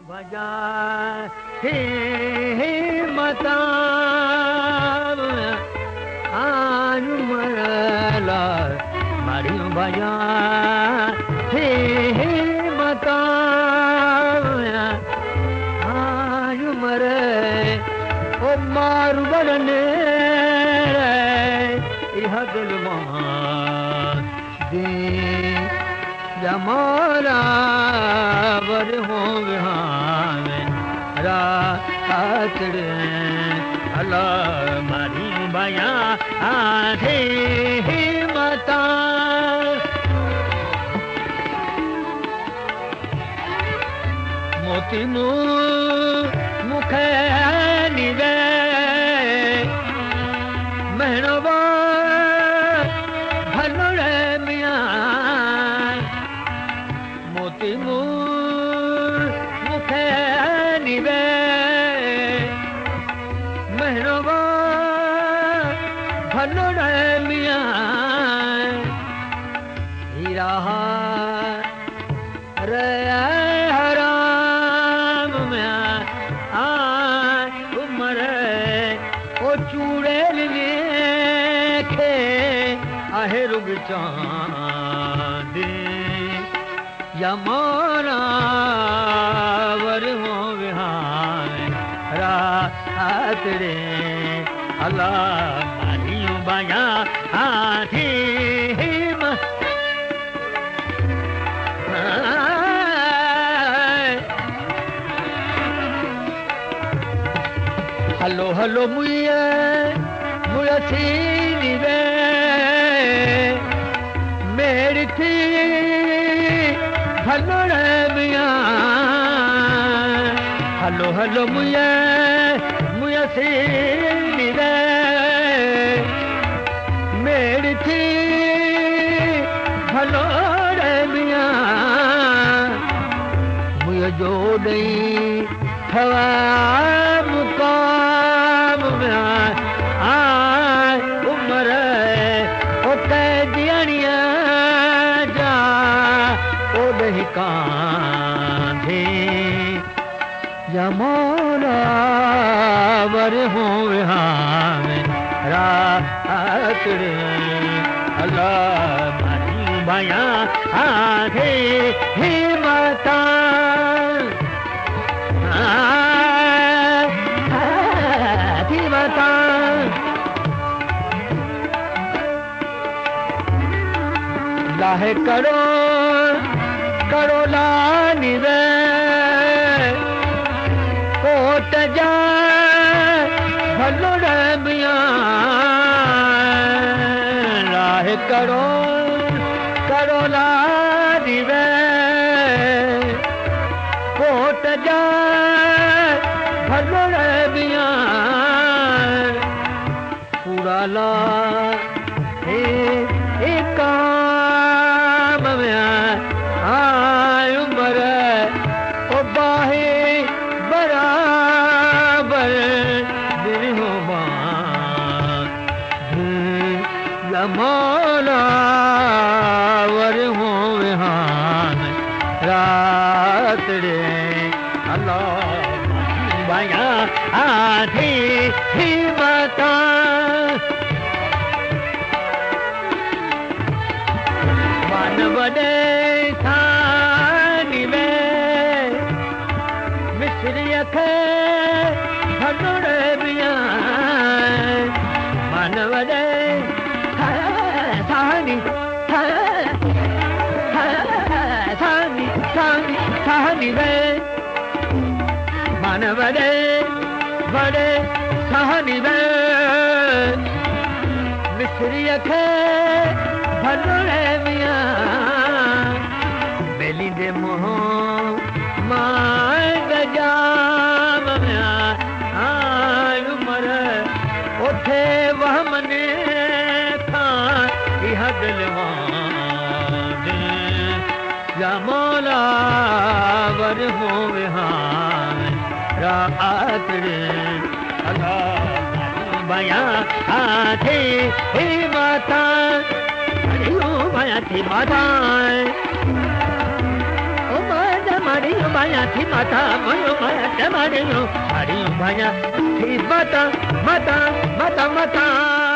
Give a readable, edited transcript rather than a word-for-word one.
भजा हे मता आनु मरला मारियो भजा हे मता आनु मरे ओ मारू बरने इह दिल दे जमाला वर हो विहावे रात रे अल्लाह मारी बया आधे मता मोती मुखे निवे महनवा भनोड़े मिया मोती मुखे निवे महनवा भनोड़े मिया हीरा रे हराम में उमर ओ चूड़े लिखे आहे रुग चांदे यमाना वर हो विहार रात रे अल्लाह मारियो बाया आधी हलो हलो मुया मुयसी निवे मेरी थी हलो रे मिया हलो हलो मुया मुयसी निवे मेरी थी हलो रे मिया मुया जो नहीं हवा मुकाम में आए उमर ओ कैदियानिया जा ओ दही कांधे यमोला वर हो विहार रात रे अल्लाह मारी बया आधे हिम्मता लाहे करो करो लानी वे कोट जा भलो रे मिया लाहे करो करो लानी वे कोट जा भलो रे मिया पूरा ला हे काम में आय उमर ओ बाहे बराबर दिल हो लमोला वर हो विहान रात रे अल्लाह बया आधी हिम्मता वडे थानी में मिस्री खे भनोड़े बिया मन वडे थानी थानी थानी थानी में मन वडे वडे थानी में मिस्री खे भनोड़े बिया बेली दे मोह माय गजाम में आय उमर उठे वह मने था इह दिलवान या मौला वर हो विहार रात रे अल्लाह बया आधे माता भया थी माता ओ माता Mariu Baya Thi Mata Mayu Mata Mariu Mariu Baya Thi Mata Mata Mata Mata